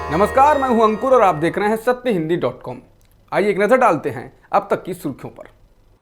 नमस्कार, मैं हूं अंकुर और आप देख रहे हैं सत्यहिंदी.com। आइए एक नजर डालते हैं अब तक की सुर्खियों पर।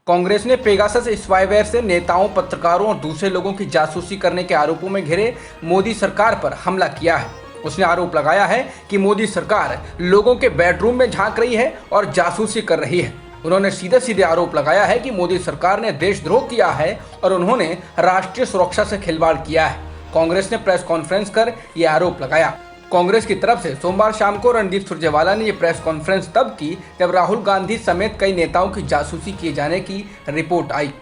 कांग्रेस ने पेगासस स्पाईवेयर से नेताओं, पत्रकारों और दूसरे लोगों की जासूसी करने के आरोपों में घिरे मोदी सरकार पर हमला किया है। उसने आरोप लगाया है कि मोदी सरकार लोगों के बेडरूम में झांक रही है और जासूसी कर रही है। उन्होंने सीधे सीधे आरोप लगाया है कि मोदी सरकार ने देशद्रोह किया है और उन्होंने राष्ट्रीय सुरक्षा से खिलवाड़ किया है। कांग्रेस ने प्रेस कॉन्फ्रेंस कर यह आरोप लगाया। कांग्रेस की तरफ से सोमवार शाम को रणदीप सुरजेवाला ने यह प्रेस कॉन्फ्रेंस तब की जब राहुल गांधी समेत कई नेताओं की जासूसी किए जाने की रिपोर्ट आई।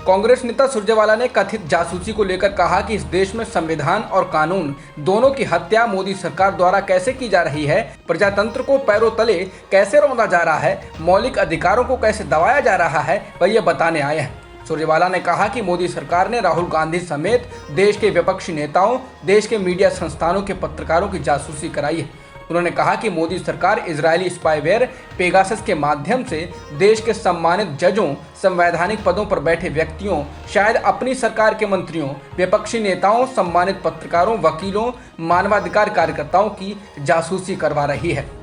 कांग्रेस नेता सुरजेवाला ने कथित जासूसी को लेकर कहा कि इस देश में संविधान और कानून दोनों की हत्या मोदी सरकार द्वारा कैसे की जा रही है, प्रजातंत्र को पैरों तले कैसे रौंदा जा रहा है, मौलिक अधिकारों को कैसे दबाया जा रहा है, वह ये बताने आए हैं। सुरजेवाला ने कहा कि मोदी सरकार ने राहुल गांधी समेत देश के विपक्षी नेताओं, देश के मीडिया संस्थानों के पत्रकारों की जासूसी कराई है। उन्होंने कहा कि मोदी सरकार इजरायली स्पाईवेयर पेगासस के माध्यम से देश के सम्मानित जजों, संवैधानिक पदों पर बैठे व्यक्तियों, शायद अपनी सरकार के मंत्रियों, विपक्षी नेताओं, सम्मानित पत्रकारों, वकीलों, मानवाधिकार कार्यकर्ताओं की जासूसी करवा रही है।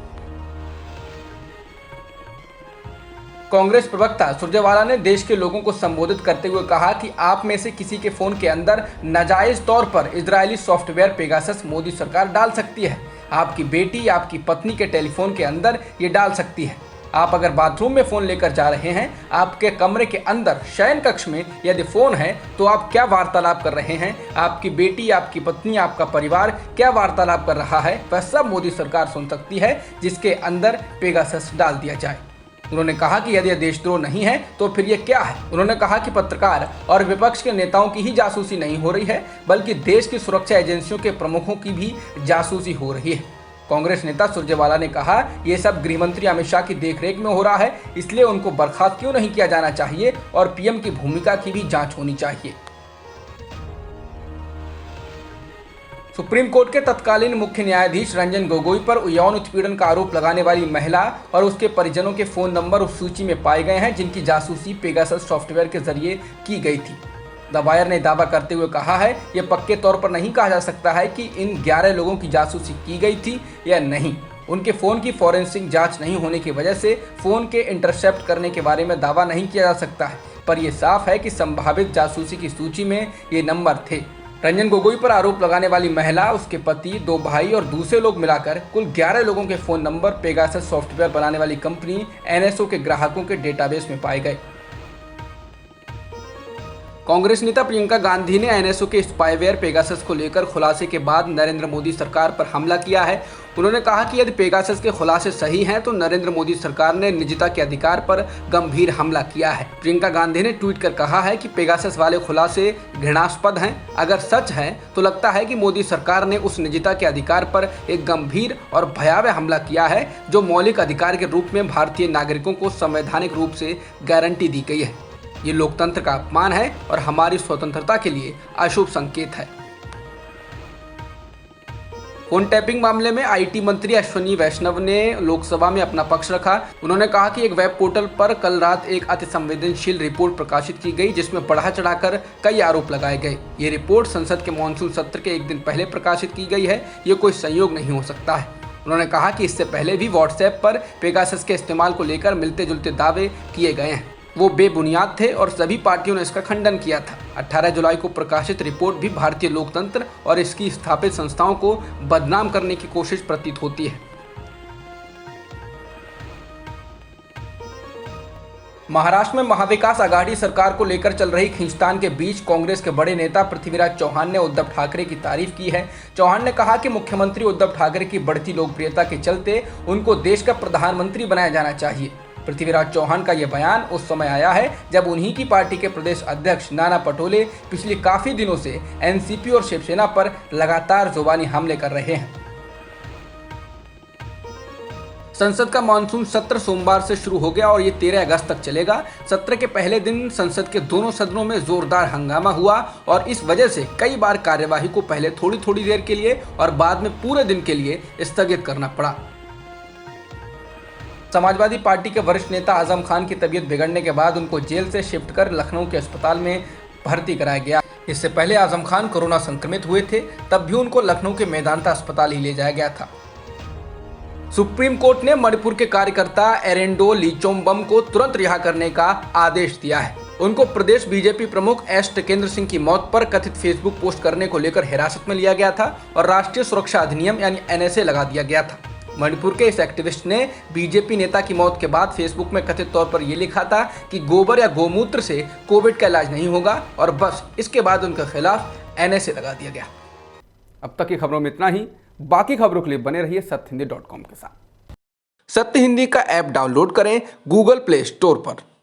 कांग्रेस प्रवक्ता सुरजेवाला ने देश के लोगों को संबोधित करते हुए कहा कि आप में से किसी के फोन के अंदर नाजायज तौर पर इजरायली सॉफ्टवेयर पेगासस मोदी सरकार डाल सकती है। आपकी बेटी, आपकी पत्नी के टेलीफोन के अंदर ये डाल सकती है। आप अगर बाथरूम में फोन लेकर जा रहे हैं, आपके कमरे के अंदर शयन कक्ष में यदि फोन है तो आप क्या वार्तालाप कर रहे हैं, आपकी बेटी, आपकी पत्नी, आपका परिवार क्या वार्तालाप कर रहा है, वह सब मोदी सरकार सुन सकती है जिसके अंदर पेगासस डाल दिया जाए। उन्होंने कहा कि यदि यह देशद्रोह नहीं है तो फिर यह क्या है। उन्होंने कहा कि पत्रकार और विपक्ष के नेताओं की ही जासूसी नहीं हो रही है, बल्कि देश की सुरक्षा एजेंसियों के प्रमुखों की भी जासूसी हो रही है। कांग्रेस नेता सुरजेवाला ने कहा, यह सब गृहमंत्री अमित शाह की देखरेख में हो रहा है, इसलिए उनको बर्खास्त क्यों नहीं किया जाना चाहिए और पीएम की भूमिका की भी जांच होनी चाहिए। सुप्रीम कोर्ट के तत्कालीन मुख्य न्यायाधीश रंजन गोगोई पर यौन उत्पीड़न का आरोप लगाने वाली महिला और उसके परिजनों के फोन नंबर उस सूची में पाए गए हैं जिनकी जासूसी पेगासस सॉफ्टवेयर के जरिए की गई थी। द वायर ने दावा करते हुए कहा है, यह पक्के तौर पर नहीं कहा जा सकता है कि इन 11 लोगों की जासूसी की गई थी या नहीं। उनके फोन की फॉरेंसिक जांच नहीं होने की वजह से फोन के इंटरसेप्ट करने के बारे में दावा नहीं किया जा सकता है, पर यह साफ है कि संभावित जासूसी की सूची में ये नंबर थे। रंजन गोगोई पर आरोप लगाने वाली महिला, उसके पति, 2 भाई और दूसरे लोग मिलाकर कुल 11 लोगों के फोन नंबर पेगासस सॉफ्टवेयर बनाने वाली कंपनी एनएसओ के ग्राहकों के डेटाबेस में पाए गए। कांग्रेस नेता प्रियंका गांधी ने एनएसओ के स्पाईवेयर पेगासस को लेकर खुलासे के बाद नरेंद्र मोदी सरकार पर हमला किया है। उन्होंने कहा कि यदि पेगासस के खुलासे सही हैं तो नरेंद्र मोदी सरकार ने निजता के अधिकार पर गंभीर हमला किया है। प्रियंका गांधी ने ट्वीट कर कहा है कि पेगासस वाले खुलासे घृणास्पद हैं। अगर सच है तो लगता है कि मोदी सरकार ने उस निजता के अधिकार पर एक गंभीर और भयावह हमला किया है जो मौलिक अधिकार के रूप में भारतीय नागरिकों को संवैधानिक रूप से गारंटी दी गई है। ये लोकतंत्र का अपमान है और हमारी स्वतंत्रता के लिए अशुभ संकेत है। फोन टैपिंग मामले में आईटी मंत्री अश्विनी वैष्णव ने लोकसभा में अपना पक्ष रखा। उन्होंने कहा कि एक वेब पोर्टल पर कल रात एक अति संवेदनशील रिपोर्ट प्रकाशित की गई जिसमें बढ़ा चढ़ाकर कई आरोप लगाए गए। ये रिपोर्ट संसद के मॉनसून सत्र के एक दिन पहले प्रकाशित की गई है। ये कोई संयोग नहीं हो सकता है। उन्होंने कहा कि इससे पहले भी व्हाट्सएप पर पेगासस के इस्तेमाल को लेकर मिलते जुलते दावे किए गए हैं। वो बेबुनियाद थे और सभी पार्टियों ने इसका खंडन किया था। 18 जुलाई को प्रकाशित रिपोर्ट भी भारतीय लोकतंत्र और इसकी स्थापित संस्थाओं को बदनाम करने की कोशिश प्रतीत होती है। महाराष्ट्र में महाविकास आघाड़ी सरकार को लेकर चल रही खींचतान के बीच कांग्रेस के बड़े नेता पृथ्वीराज चौहान ने उद्धव ठाकरे की तारीफ की है। चौहान ने कहा कि मुख्यमंत्री उद्धव ठाकरे की बढ़ती लोकप्रियता के चलते उनको देश का प्रधानमंत्री बनाया जाना चाहिए। पृथ्वीराज चौहान का यह बयान उस समय आया है जब उन्हीं की पार्टी के प्रदेश अध्यक्ष नाना पटोले पिछले काफी दिनों से एनसीपी और शिवसेना पर लगातार जुबानी हमले कर रहे हैं। संसद का मानसून सत्र सोमवार से शुरू हो गया और ये 13 अगस्त तक चलेगा। सत्र के पहले दिन संसद के दोनों सदनों में जोरदार हंगामा हुआ और इस वजह से कई बार कार्यवाही को पहले थोड़ी थोड़ी देर के लिए और बाद में पूरे दिन के लिए स्थगित करना पड़ा। समाजवादी पार्टी के वरिष्ठ नेता आजम खान की तबीयत बिगड़ने के बाद उनको जेल से शिफ्ट कर लखनऊ के अस्पताल में भर्ती कराया गया। इससे पहले आजम खान कोरोना संक्रमित हुए थे, तब भी उनको लखनऊ के मेदांता अस्पताल ही ले जाया गया था। सुप्रीम कोर्ट ने मणिपुर के कार्यकर्ता एरेंडो लीचोम्बम को तुरंत रिहा करने का आदेश दिया है। उनको प्रदेश बीजेपी प्रमुख एस टिकेंद्र सिंह की मौत पर कथित फेसबुक पोस्ट करने को लेकर हिरासत में लिया गया था और राष्ट्रीय सुरक्षा अधिनियम यानी NSA लगा दिया गया था। मणिपुर के इस एक्टिविस्ट ने बीजेपी नेता की मौत के बाद फेसबुक में कथित तौर पर यह लिखा था कि गोबर या गोमूत्र से कोविड का इलाज नहीं होगा और बस इसके बाद उनके खिलाफ NSA लगा दिया गया। अब तक की खबरों में इतना ही। बाकी खबरों के लिए बने रहिए सत्यहिंदी.com के साथ। सत्य हिंदी का ऐप डाउनलोड करें गूगल प्ले स्टोर पर।